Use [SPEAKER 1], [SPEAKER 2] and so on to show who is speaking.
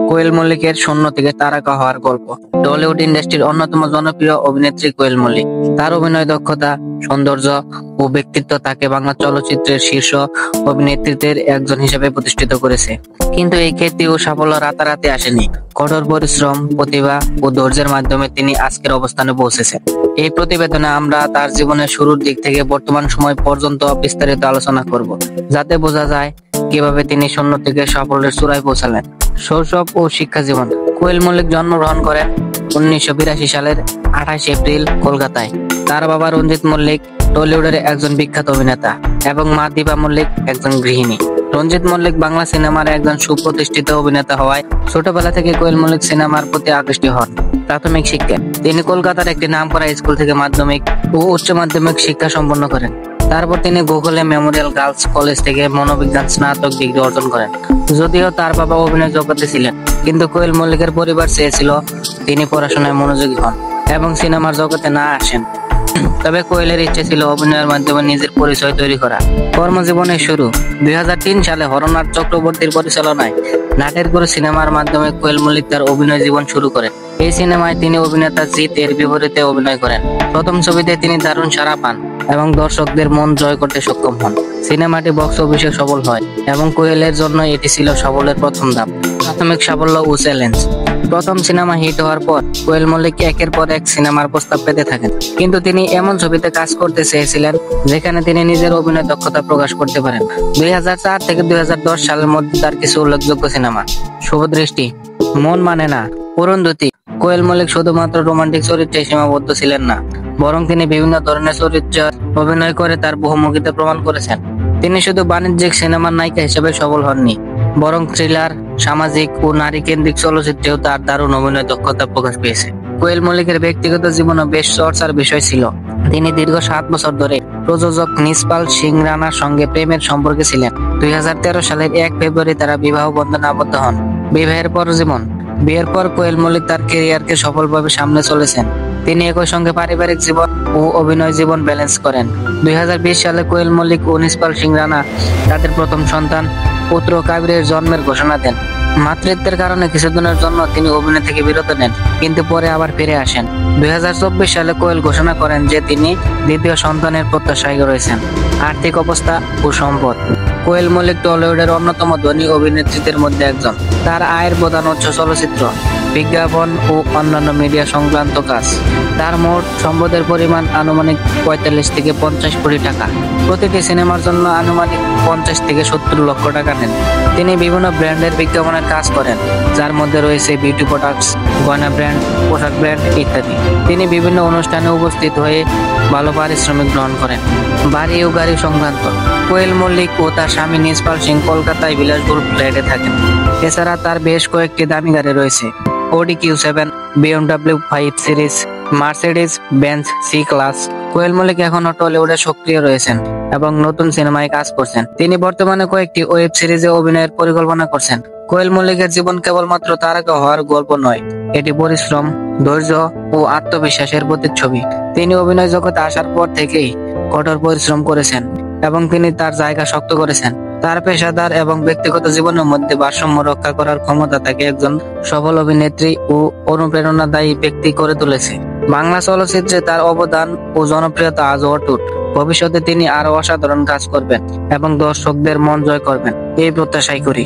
[SPEAKER 1] কোয়েল মল্লিকের শূন্য থেকে তারকা হওয়ার গল্প। টলিউড ইন্ডাস্ট্রির অন্যতম জনপ্রিয় অভিনেত্রী কোয়েল মল্লিক। তার অভিনয় দক্ষতা, সৌন্দর্য ও ব্যক্তিত্ব তাকে বাংলা চলচ্চিত্রের শীর্ষ অভিনেত্রীদের একজন হিসেবে প্রতিষ্ঠিত করেছে। কিন্তু এই খ্যাতি ও সাফল্য রাতারাতি আসেনি। কঠোর পরিশ্রম, প্রতিভা ও ধৈর্যের মাধ্যমে তিনি আজকের অবস্থানে পৌঁছেছেন। এই প্রতিবেদনে আমরা তার জীবনের শুরুর দিক থেকে বর্তমান সময় পর্যন্ত বিস্তারিত আলোচনা করব, যাতে বোঝা যায় কিভাবে তিনি শূন্য থেকে সাফল্যের চূড়ায় পৌঁছালেন। শৈশব ও শিক্ষা জীবন। কোয়েল মল্লিক জন্মগ্রহণ করেন 1982 সালের 28 এপ্রিল কলকাতায়। তার বাবা রঞ্জিত মল্লিক টলিউডের একজন বিখ্যাত অভিনেতা এবং মা দীপা মল্লিক একজন গৃহিণী। রঞ্জিত মল্লিক বাংলা সিনেমার একজন সুপ্রতিষ্ঠিত অভিনেতা হওয়ায় ছোটবেলা থেকে কোয়েল মল্লিক সিনেমার প্রতি আকৃষ্ট হন। প্রাথমিক শিক্ষা। তিনি কলকাতার একটি নামকরা স্কুল থেকে মাধ্যমিক ও উচ্চ মাধ্যমিক শিক্ষা সম্পন্ন করেন। তারপর তিনি গুগলে মেমোরিয়াল গার্লস কলেজ থেকে মনোবিজ্ঞান স্নাতক ডিগ্রি অর্জন করেন। যদিও তার বাবা অভিনয় জগতে ছিলেন, কিন্তু কোয়েল মল্লিকের পরিবার চেয়েছিল তিনি পড়াশোনায় মনোযোগী হন এবং সিনেমার জগতে না আসেন। তবে কোয়েলের ইচ্ছে ছিল অভিনয়ের মাধ্যমে নিজের পরিচয় তৈরি করা। কর্মজীবনের শুরু। 2003 সালে হরনাথ চক্রবর্তীর পরিচালনায় নাটের গুরু সিনেমার মাধ্যমে কোয়েল মল্লিক তার অভিনয় জীবন শুরু করেন। এই সিনেমায় তিনি অভিনেতা জিৎ এর বিপরীতে অভিনয় করেন। প্রথম ছবিতে তিনি দারুণ সাড়া পান এবং দর্শকদের মন জয় করতে সক্ষম হন। সিনেমাটি বক্স অফিসে সফল হয় এবং কোয়েলের জন্য এটি ছিল সাফল্যের প্রথম ধাপ। প্রাথমিক সাফল্য ও চ্যালেঞ্জ। প্রথম সিনেমা হিট হওয়ার পর কোয়েল মল্লিক একের পর এক সিনেমার প্রস্তাব পেতে থাকেন, কিন্তু তিনি এমন ছবিতে কাজ করতে চেয়েছিলেন যেখানে তিনি নিজের অভিনয় দক্ষতা প্রকাশ করতে পারেন। 2004 থেকে 2010 সালের মধ্যে তার কিছু উল্লেখযোগ্য সিনেমা: শুভদৃষ্টি, মন মানে না, অরুন্ধতী। কোয়েল মল্লিক শুধুমাত্র রোমান্টিক চরিত্রে সীমাবদ্ধ ছিলেন না, বরং তিনি বিভিন্ন ধরনের চরিত্রে অভিনয় করে তার বহুমুখিতা প্রমাণ করেছেন। তিনি শুধু বাণিজ্যিক সিনেমার নায়িকা হিসেবে সফল হননি, বরং থ্রিলার, সামাজিক ও নারী কেন্দ্রিক চলচ্চিত্রেও তার দারুণ অভিনয় দক্ষতা প্রকাশ পেয়েছে। কোয়েল মল্লিকের ব্যক্তিগত জীবনও বেশ চর্চার বিষয় ছিল। তিনি দীর্ঘ 7 বছর ধরে প্রযোজক নিসপাল সিং রানার সঙ্গে প্রেমের সম্পর্কে ছিলেন। 2013 সালের 1 ফেব্রুয়ারি তারা বিবাহ বন্ধনে আবদ্ধ হন। বিবাহের পর জীবন। বিয়ের পর কোয়েল মল্লিক তার ক্যারিয়ারকে সফলভাবে সামনে চলেছেন। তিনি একই সঙ্গে পারিবারিক জীবন ও অভিনয় জীবন ব্যালেন্স করেন। 2020 সালে কোয়েল মল্লিক ও নিসপাল সিং রানা তাদের প্রথম সন্তান পুত্র কাবিরের জন্মের ঘোষণা দেন। মাতৃত্বের কারণে কিছুদিনের জন্য তিনি অভিনয় থেকে বিরত নেন, কিন্তু পরে আবার ফিরে আসেন। 2024 সালে কোয়েল ঘোষণা করেন যে তিনি দ্বিতীয় সন্তানের প্রত্যাশায় রয়েছেন। আর্থিক অবস্থা ও সম্পদ। কোয়েল মল্লিক টলিউডের অন্যতম ধনী অভিনেত্রীদের মধ্যে একজন। তার আয়ের প্রধান উৎস চলচ্চিত্র, বিজ্ঞাপন ও অন্যান্য মিডিয়া সংক্রান্ত কাজ। তার মোট সম্পদের পরিমাণ আনুমানিক 45 থেকে 50 কোটি টাকা। প্রতিটি সিনেমার জন্য আনুমানিক 50 থেকে 70 লক্ষ টাকা নেন। তিনি বিভিন্ন ব্র্যান্ডের বিজ্ঞাপনের কাজ করেন, যার মধ্যে রয়েছে বিউটি প্রোডাক্টস, গয়না ব্র্যান্ড, পোশাক ব্র্যান্ড ইত্যাদি। তিনি বিভিন্ন অনুষ্ঠানে উপস্থিত হয়ে ভালো পারিশ্রমিক গ্রহণ করেন। বাড়ি ও গাড়ি সংক্রান্ত। কোয়েল মল্লিক ও তার স্বামী নিসপাল সিং কলকাতায় বিলাসবহুল ফ্ল্যাটে থাকেন। এছাড়া তার বেশ কয়েকটি দামি গাড়ি রয়েছে: Audi Q7, BMW 5 series, Mercedes Benz C class. Koel Mallick এখনো টলিউডে সক্রিয় রয়েছেন এবং নতুন সিনেমায় কাজ করছেন। তিনি বর্তমানে কয়েকটি ওয়েব সিরিজে অভিনয়ের পরিকল্পনা করছেন। কোয়েল মল্লিকের জীবন কেবলমাত্র তারকা হওয়ার গল্প নয়, এটি পরিশ্রম, ধৈর্য ও আত্মবিশ্বাসের প্রতিচ্ছবি। তিনি অভিনয় জগতে আসার পর থেকেই কঠোর পরিশ্রম করেছেন এবং তিনি তার জায়গা শক্ত করেছেন। তার পেশাদার এবং ব্যক্তিগত জীবনের মধ্যে ভারসাম্য রক্ষা করার ক্ষমতা তাকে একজন সফল অভিনেত্রী ও অনুপ্রেরণাদায়ী ব্যক্তি করে তুলেছে। বাংলা চলচ্চিত্রে তার অবদান ও জনপ্রিয়তা আজও অটুট। ভবিষ্যতে তিনি আরো অসাধারণ কাজ করবেন এবং দর্শকদের মন জয় করবেন, এই প্রত্যাশাই করি।